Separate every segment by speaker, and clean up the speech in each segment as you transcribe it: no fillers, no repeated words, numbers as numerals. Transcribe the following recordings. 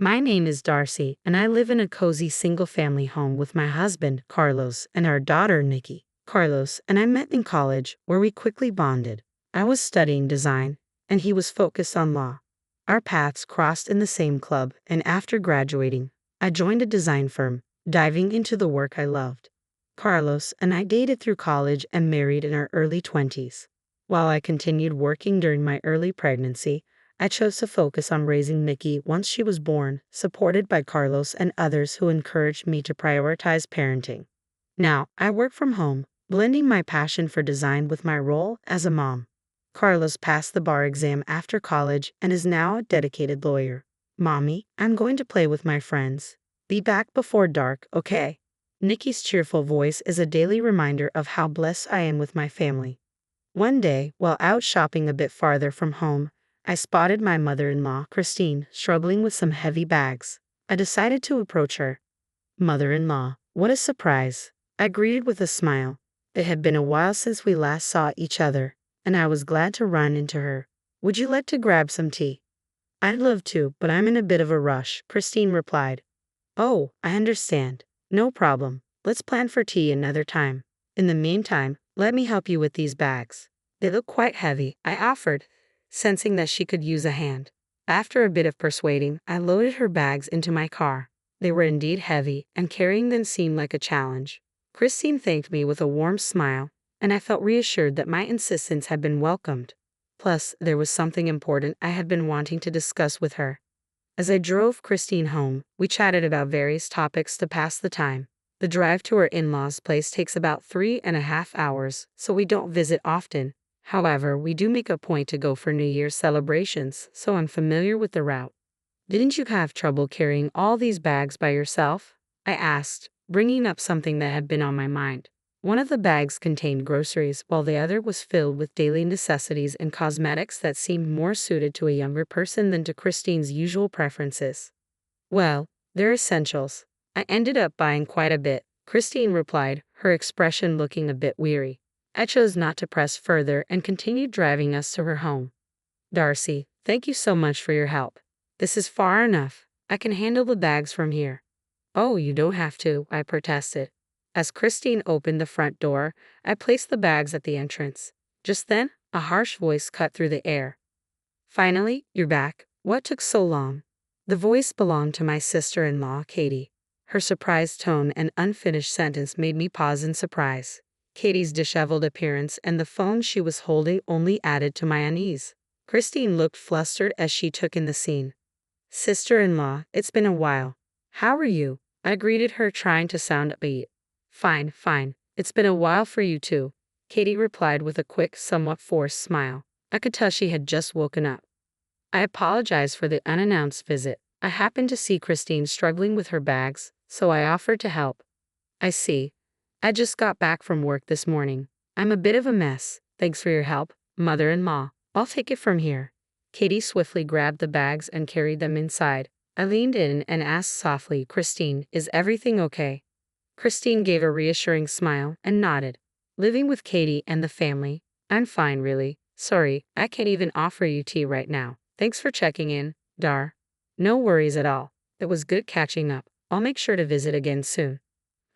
Speaker 1: My name is Darcy, and I live in a cozy single-family home with my husband, Carlos, and our daughter, Nikki. Carlos and I met in college, where we quickly bonded. I was studying design, and he was focused on law. Our paths crossed in the same club, and after graduating, I joined a design firm, diving into the work I loved. Carlos and I dated through college and married in our early 20s. While I continued working during my early pregnancy, I chose to focus on raising Nikki once she was born, supported by Carlos and others who encouraged me to prioritize parenting. Now, I work from home, blending my passion for design with my role as a mom. Carlos passed the bar exam after college and is now a dedicated lawyer. Mommy, I'm going to play with my friends. Be back before dark, okay? Nikki's cheerful voice is a daily reminder of how blessed I am with my family. One day, while out shopping a bit farther from home, I spotted my mother-in-law, Christine, struggling with some heavy bags. I decided to approach her. Mother-in-law, what a surprise. I greeted with a smile. It had been a while since we last saw each other, and I was glad to run into her. Would you like to grab some tea? I'd love to, but I'm in a bit of a rush, Christine replied. Oh, I understand. No problem. Let's plan for tea another time. In the meantime, let me help you with these bags. They look quite heavy, I offered, sensing that she could use a hand. After a bit of persuading, I loaded her bags into my car. They were indeed heavy, and carrying them seemed like a challenge. Christine thanked me with a warm smile, and I felt reassured that my insistence had been welcomed. Plus, there was something important I had been wanting to discuss with her. As I drove Christine home, we chatted about various topics to pass the time. The drive to her in-laws' place takes about 3.5 hours, so we don't visit often. However, we do make a point to go for New Year's celebrations, so I'm familiar with the route. Didn't you have trouble carrying all these bags by yourself? I asked, bringing up something that had been on my mind. One of the bags contained groceries, while the other was filled with daily necessities and cosmetics that seemed more suited to a younger person than to Christine's usual preferences. Well, they're essentials. I ended up buying quite a bit, Christine replied, her expression looking a bit weary. I chose not to press further and continued driving us to her home. Darcy, thank you so much for your help. This is far enough. I can handle the bags from here. Oh, you don't have to, I protested. As Christine opened the front door, I placed the bags at the entrance. Just then, a harsh voice cut through the air. Finally, you're back. What took so long? The voice belonged to my sister-in-law, Katie. Her surprised tone and unfinished sentence made me pause in surprise. Katie's disheveled appearance and the phone she was holding only added to my unease. Christine looked flustered as she took in the scene. Sister-in-law, it's been a while. How are you? I greeted her, trying to sound upbeat. Fine, fine. It's been a while for you too, Katie replied with a quick, somewhat forced smile. I could tell she had just woken up. I apologized for the unannounced visit. I happened to see Christine struggling with her bags, so I offered to help. I see. I just got back from work this morning. I'm a bit of a mess. Thanks for your help, mother-in-law. I'll take it from here. Katie swiftly grabbed the bags and carried them inside. I leaned in and asked softly, Christine, is everything okay? Christine gave a reassuring smile and nodded. Living with Katie and the family, I'm fine really. Sorry, I can't even offer you tea right now. Thanks for checking in, Dar. No worries at all. It was good catching up. I'll make sure to visit again soon.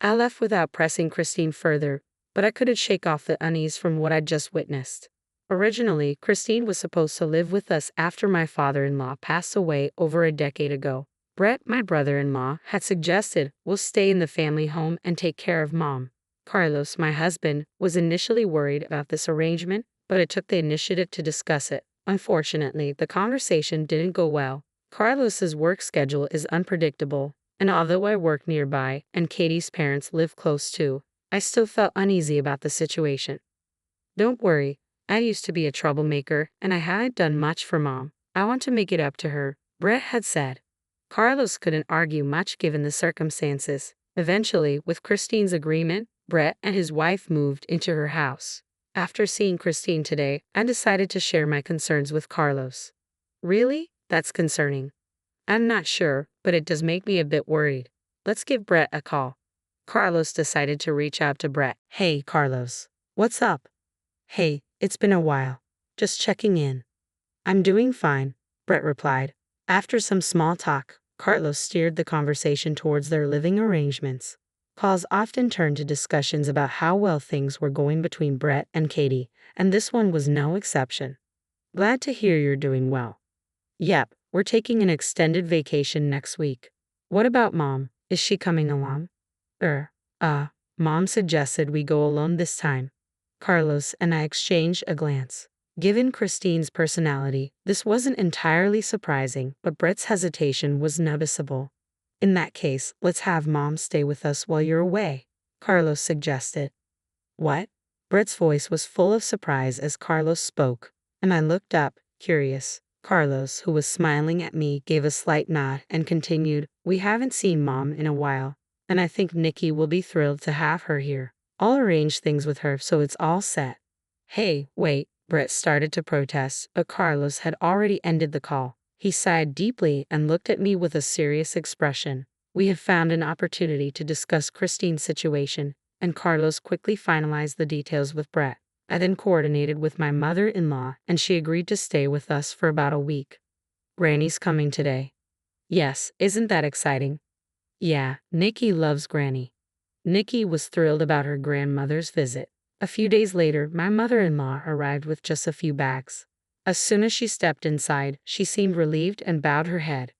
Speaker 1: I left without pressing Christine further, but I couldn't shake off the unease from what I'd just witnessed. Originally, Christine was supposed to live with us after my father-in-law passed away over a decade ago. Brett, my brother-in-law, had suggested we'll stay in the family home and take care of Mom. Carlos, my husband, was initially worried about this arrangement, but it took the initiative to discuss it. Unfortunately, the conversation didn't go well. Carlos's work schedule is unpredictable, and although I work nearby and Katie's parents live close too, I still felt uneasy about the situation. Don't worry, I used to be a troublemaker, and I hadn't done much for Mom. I want to make it up to her, Brett had said. Carlos couldn't argue much given the circumstances. Eventually, with Christine's agreement, Brett and his wife moved into her house. After seeing Christine today, I decided to share my concerns with Carlos. Really? That's concerning. I'm not sure, but it does make me a bit worried. Let's give Brett a call. Carlos decided to reach out to Brett. Hey, Carlos. What's up? Hey, it's been a while. Just checking in. I'm doing fine, Brett replied. After some small talk, Carlos steered the conversation towards their living arrangements. Calls often turned to discussions about how well things were going between Brett and Katie, and this one was no exception. Glad to hear you're doing well. Yep, we're taking an extended vacation next week. What about Mom? Is she coming along? Er, Mom suggested we go alone this time. Carlos and I exchanged a glance. Given Christine's personality, this wasn't entirely surprising, but Brett's hesitation was noticeable. In that case, let's have Mom stay with us while you're away, Carlos suggested. What? Brett's voice was full of surprise as Carlos spoke, and I looked up, curious. Carlos, who was smiling at me, gave a slight nod and continued, we haven't seen Mom in a while, and I think Nikki will be thrilled to have her here. I'll arrange things with her so it's all set. Hey, wait, Brett started to protest, but Carlos had already ended the call. He sighed deeply and looked at me with a serious expression. We had found an opportunity to discuss Christine's situation, and Carlos quickly finalized the details with Brett. I then coordinated with my mother-in-law, and she agreed to stay with us for about a week. Granny's coming today. Yes, isn't that exciting? Yeah, Nikki loves Granny. Nikki was thrilled about her grandmother's visit. A few days later, my mother-in-law arrived with just a few bags. As soon as she stepped inside, she seemed relieved and bowed her head.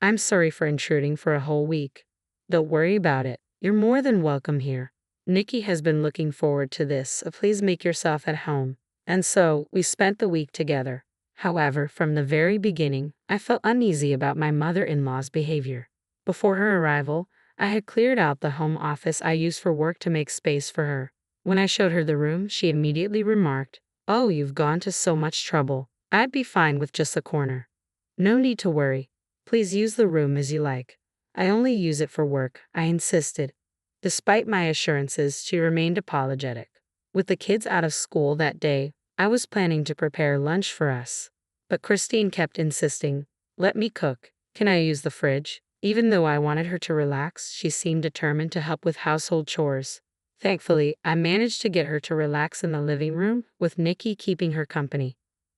Speaker 1: I'm sorry for intruding for a whole week. Don't worry about it. You're more than welcome here. Nikki has been looking forward to this, so please make yourself at home. And so, we spent the week together. However, from the very beginning, I felt uneasy about my mother-in-law's behavior. Before her arrival, I had cleared out the home office I used for work to make space for her. When I showed her the room, she immediately remarked, "Oh, you've gone to so much trouble. I'd be fine with just a corner." No need to worry. Please use the room as you like. I only use it for work, I insisted. Despite my assurances, she remained apologetic. With the kids out of school that day, I was planning to prepare lunch for us. But Christine kept insisting, let me cook. Can I use the fridge? Even though I wanted her to relax, she seemed determined to help with household chores. Thankfully, I managed to get her to relax in the living room, with Nikki keeping her company.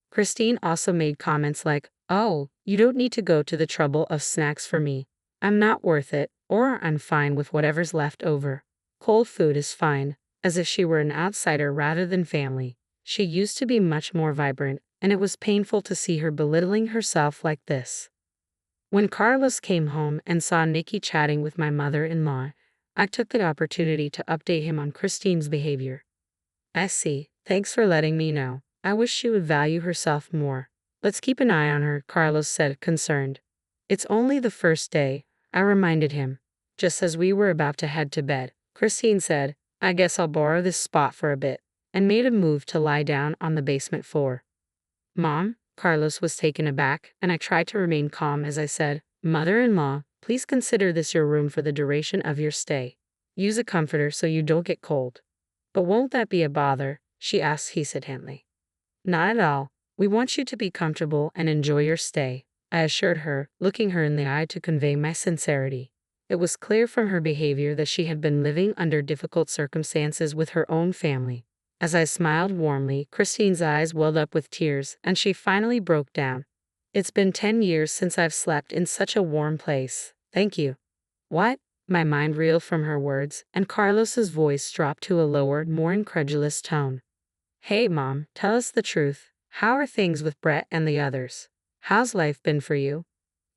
Speaker 1: Christine also made comments like, oh, you don't need to go to the trouble of snacks for me. I'm not worth it, or I'm fine with whatever's left over. Cold food is fine, as if she were an outsider rather than family. She used to be much more vibrant, and it was painful to see her belittling herself like this. When Carlos came home and saw Nikki chatting with my mother-in-law, I took the opportunity to update him on Christine's behavior. I see. Thanks for letting me know. I wish she would value herself more. Let's keep an eye on her, Carlos said, concerned. It's only the first day, I reminded him. Just as we were about to head to bed, Christine said, I guess I'll borrow this spot for a bit, and made a move to lie down on the basement floor. Mom? Carlos was taken aback, and I tried to remain calm as I said, Mother-in-law, please consider this your room for the duration of your stay. Use a comforter so you don't get cold. But won't that be a bother? She asked hesitantly. Not at all. We want you to be comfortable and enjoy your stay, I assured her, looking her in the eye to convey my sincerity. It was clear from her behavior that she had been living under difficult circumstances with her own family. As I smiled warmly, Christine's eyes welled up with tears, and she finally broke down. It's been 10 years since I've slept in such a warm place. Thank you. What? My mind reeled from her words, and Carlos's voice dropped to a lower, more incredulous tone. Hey, Mom, tell us the truth. How are things with Brett and the others? How's life been for you?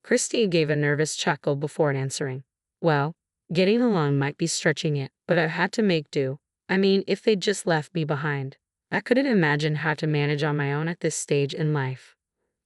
Speaker 1: Christine gave a nervous chuckle before answering. Well, getting along might be stretching it, but I've had to make do. I mean, if they'd just left me behind. I couldn't imagine how to manage on my own at this stage in life.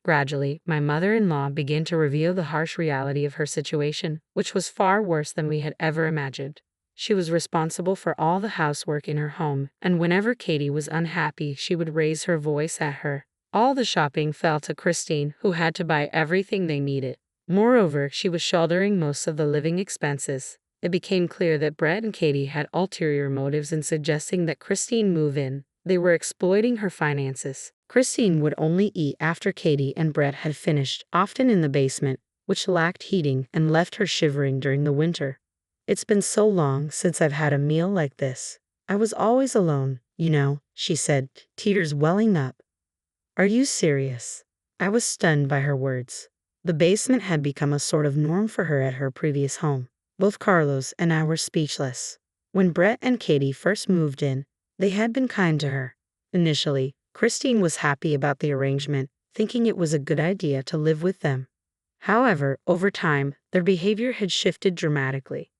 Speaker 1: Gradually, my mother-in-law began to reveal the harsh reality of her situation, which was far worse than we had ever imagined. She was responsible for all the housework in her home, and whenever Katie was unhappy, she would raise her voice at her. All the shopping fell to Christine, who had to buy everything they needed. Moreover, she was shouldering most of the living expenses. It became clear that Brett and Katie had ulterior motives in suggesting that Christine move in. They were exploiting her finances. Christine would only eat after Katie and Brett had finished, often in the basement, which lacked heating and left her shivering during the winter. It's been so long since I've had a meal like this. I was always alone, you know, she said, tears welling up. Are you serious? I was stunned by her words. The basement had become a sort of norm for her at her previous home. Both Carlos and I were speechless. When Brett and Katie first moved in, they had been kind to her. Initially, Christine was happy about the arrangement, thinking it was a good idea to live with them. However, over time, their behavior had shifted dramatically.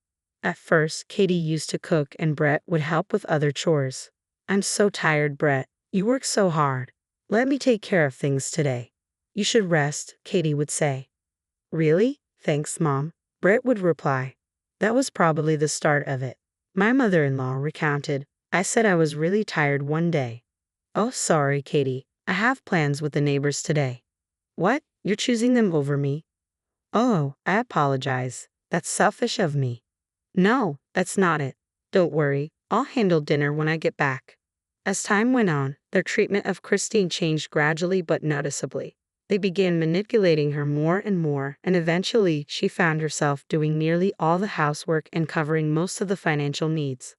Speaker 1: At first, Katie used to cook and Brett would help with other chores. "I'm so tired, Brett. You work so hard. Let me take care of things today." "You should rest," Katie would say. "Really? Thanks, Mom," Brett would reply. That was probably the start of it. My mother-in-law recounted, "I said I was really tired one day. 'Oh, sorry, Katie. I have plans with the neighbors today.' 'What? You're choosing them over me?' 'Oh, I apologize. That's selfish of me.' 'No, that's not it. Don't worry. I'll handle dinner when I get back.'" As time went on, their treatment of Christine changed gradually but noticeably. They began manipulating her more and more, and eventually she found herself doing nearly all the housework and covering most of the financial needs.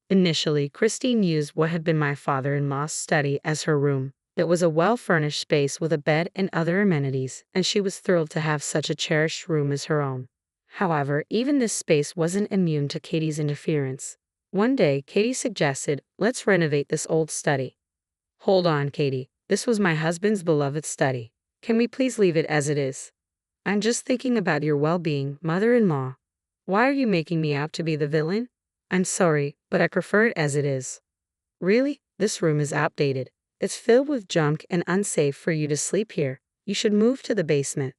Speaker 1: Initially, Christine used what had been my father-in-law's study as her room. It was a well-furnished space with a bed and other amenities, and she was thrilled to have such a cherished room as her own. However, even this space wasn't immune to Katie's interference. One day, Katie suggested, "Let's renovate this old study." "Hold on, Katie. This was my husband's beloved study. Can we please leave it as it is?" "I'm just thinking about your well-being, mother-in-law." "Why are you making me out to be the villain?" "I'm sorry, but I prefer it as it is." "Really? This room is outdated. It's filled with junk and unsafe for you to sleep here. You should move to the basement."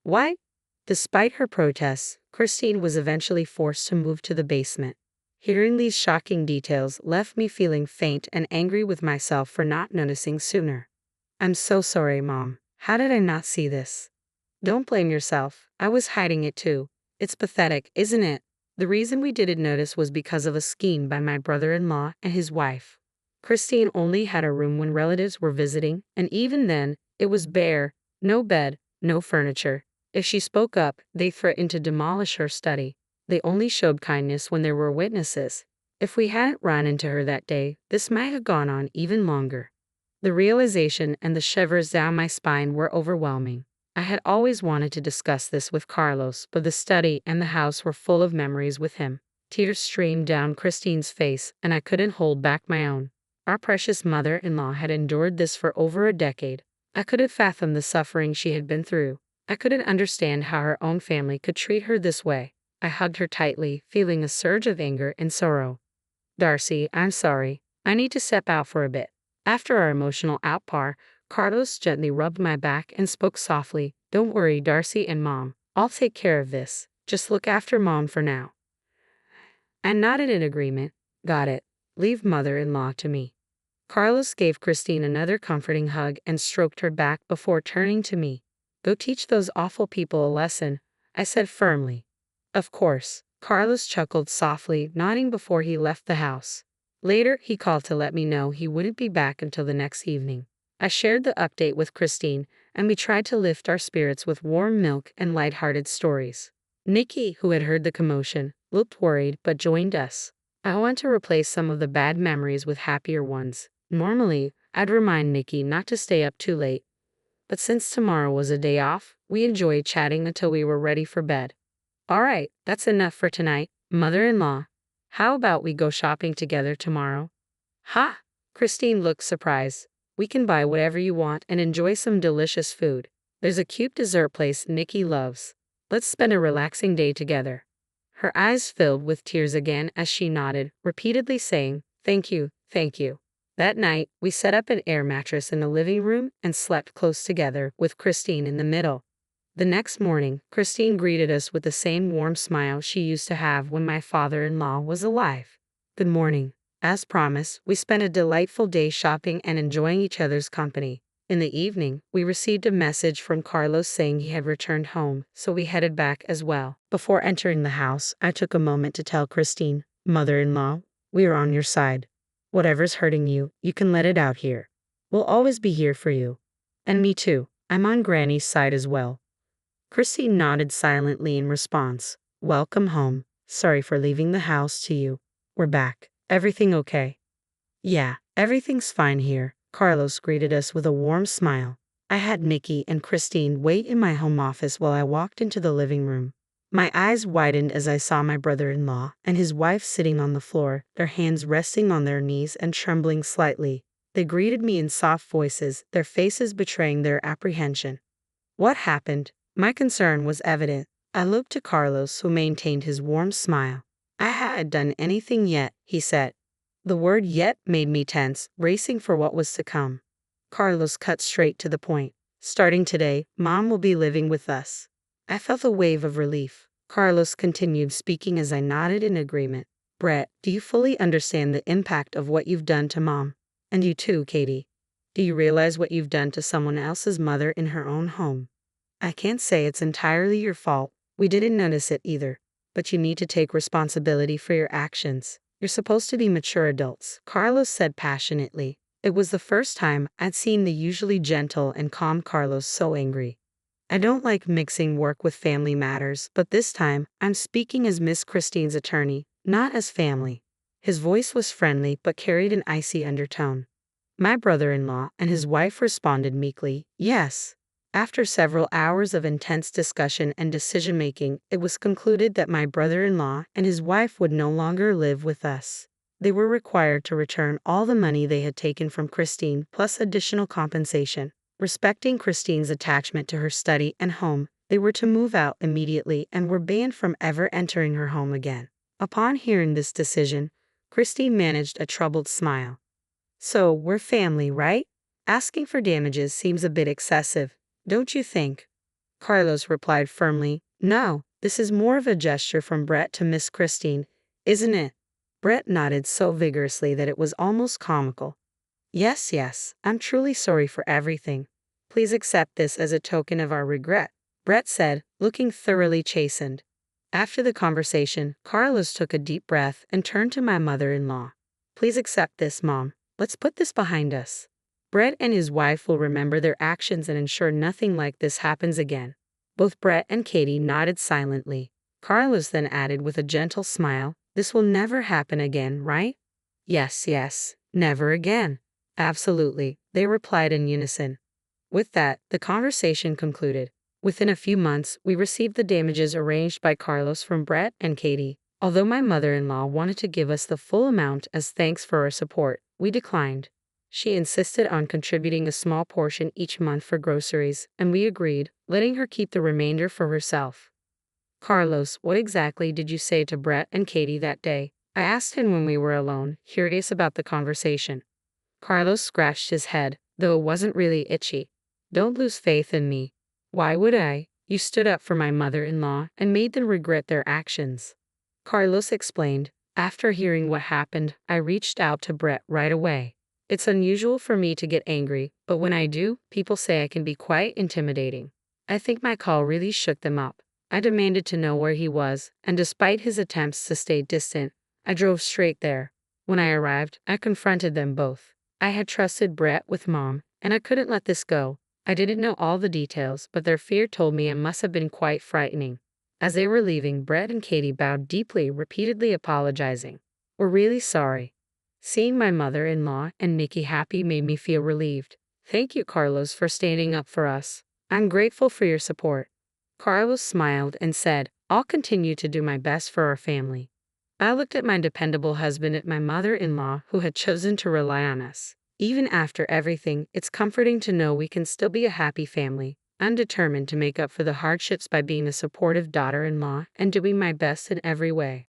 Speaker 1: "What?" Despite her protests, Christine was eventually forced to move to the basement. Hearing these shocking details left me feeling faint and angry with myself for not noticing sooner. "I'm so sorry, Mom. How did I not see this?" "Don't blame yourself. I was hiding it too. It's pathetic, isn't it? The reason we didn't notice was because of a scheme by my brother-in-law and his wife. Christine only had a room when relatives were visiting, and even then, it was bare, no bed, no furniture. If she spoke up, they threatened to demolish her study. They only showed kindness when there were witnesses. If we hadn't run into her that day, this might have gone on even longer." The realization and the shivers down my spine were overwhelming. I had always wanted to discuss this with Carlos, but the study and the house were full of memories with him. Tears streamed down Christine's face, and I couldn't hold back my own. Our precious mother-in-law had endured this for over a decade. I couldn't fathom the suffering she had been through. I couldn't understand how her own family could treat her this way. I hugged her tightly, feeling a surge of anger and sorrow. "Darcy, I'm sorry. I need to step out for a bit." After our emotional outpour, Carlos gently rubbed my back and spoke softly. "Don't worry, Darcy and Mom. I'll take care of this. Just look after Mom for now." I nodded in agreement. "Got it. Leave mother-in-law to me." Carlos gave Christine another comforting hug and stroked her back before turning to me. "Go teach those awful people a lesson," I said firmly. "Of course." Carlos chuckled softly, nodding before he left the house. Later, he called to let me know he wouldn't be back until the next evening. I shared the update with Christine, and we tried to lift our spirits with warm milk and lighthearted stories. Nikki, who had heard the commotion, looked worried but joined us. I want to replace some of the bad memories with happier ones. Normally, I'd remind Nikki not to stay up too late. But since tomorrow was a day off, we enjoyed chatting until we were ready for bed. "All right, that's enough for tonight, mother-in-law. How about we go shopping together tomorrow?" "Ha!" Christine looked surprised. "We can buy whatever you want and enjoy some delicious food. There's a cute dessert place Nikki loves. Let's spend a relaxing day together." Her eyes filled with tears again as she nodded, repeatedly saying, "Thank you, thank you." That night, we set up an air mattress in the living room and slept close together, with Christine in the middle. The next morning, Christine greeted us with the same warm smile she used to have when my father-in-law was alive. "Good morning." As promised, we spent a delightful day shopping and enjoying each other's company. In the evening, we received a message from Carlos saying he had returned home, so we headed back as well. Before entering the house, I took a moment to tell Christine, "Mother-in-law, we are on your side. Whatever's hurting you, you can let it out here. We'll always be here for you." "And me too. I'm on Granny's side as well." Christine nodded silently in response. "Welcome home. Sorry for leaving the house to you. We're back. Everything okay?" "Yeah, everything's fine here." Carlos greeted us with a warm smile. I had Nikki and Christine wait in my home office while I walked into the living room. My eyes widened as I saw my brother-in-law and his wife sitting on the floor, their hands resting on their knees and trembling slightly. They greeted me in soft voices, their faces betraying their apprehension. What happened? My concern was evident. I looked to Carlos, who maintained his warm smile. I hadn't done anything yet, he said. The word yet made me tense, racing for what was to come. Carlos cut straight to the point. Starting today, Mom will be living with us. I felt a wave of relief. Carlos continued speaking as I nodded in agreement. Brett, do you fully understand the impact of what you've done to Mom? And you too, Katie. Do you realize what you've done to someone else's mother in her own home? I can't say it's entirely your fault. We didn't notice it either. But you need to take responsibility for your actions. You're supposed to be mature adults, Carlos said passionately. It was the first time I'd seen the usually gentle and calm Carlos so angry. I don't like mixing work with family matters, but this time I'm speaking as Miss Christine's attorney, not as family. His voice was friendly but carried an icy undertone. My brother-in-law and his wife responded meekly, yes. After several hours of intense discussion and decision-making, it was concluded that my brother-in-law and his wife would no longer live with us. They were required to return all the money they had taken from Christine, plus additional compensation. Respecting Christine's attachment to her study and home, they were to move out immediately and were banned from ever entering her home again. Upon hearing this decision, Christine managed a troubled smile. So, we're family, right? Asking for damages seems a bit excessive, don't you think? Carlos replied firmly, no, this is more of a gesture from Brett to Miss Christine, isn't it? Brett nodded so vigorously that it was almost comical. Yes, I'm truly sorry for everything. Please accept this as a token of our regret, Brett said, looking thoroughly chastened. After the conversation, Carlos took a deep breath and turned to my mother-in-law. Please accept this, Mom. Let's put this behind us. Brett and his wife will remember their actions and ensure nothing like this happens again. Both Brett and Katie nodded silently. Carlos then added with a gentle smile, this will never happen again, right? Yes, never again. Absolutely, they replied in unison. With that, the conversation concluded. Within a few months, we received the damages arranged by Carlos from Brett and Katie. Although my mother-in-law wanted to give us the full amount as thanks for our support, we declined. She insisted on contributing a small portion each month for groceries, and we agreed, letting her keep the remainder for herself. Carlos, what exactly did you say to Brett and Katie that day? I asked him when we were alone, curious about the conversation. Carlos scratched his head, though it wasn't really itchy. Don't lose faith in me. Why would I? You stood up for my mother-in-law and made them regret their actions. Carlos explained. After hearing what happened, I reached out to Brett right away. It's unusual for me to get angry, but when I do, people say I can be quite intimidating. I think my call really shook them up. I demanded to know where he was, and despite his attempts to stay distant, I drove straight there. When I arrived, I confronted them both. I had trusted Brett with Mom, and I couldn't let this go. I didn't know all the details, but their fear told me it must have been quite frightening. As they were leaving, Brett and Katie bowed deeply, repeatedly apologizing. We're really sorry. Seeing my mother-in-law and Nikki happy made me feel relieved. Thank you, Carlos, for standing up for us. I'm grateful for your support. Carlos smiled and said, I'll continue to do my best for our family. I looked at my dependable husband and my mother-in-law who had chosen to rely on us. Even after everything, it's comforting to know we can still be a happy family. I'm determined to make up for the hardships by being a supportive daughter-in-law and doing my best in every way.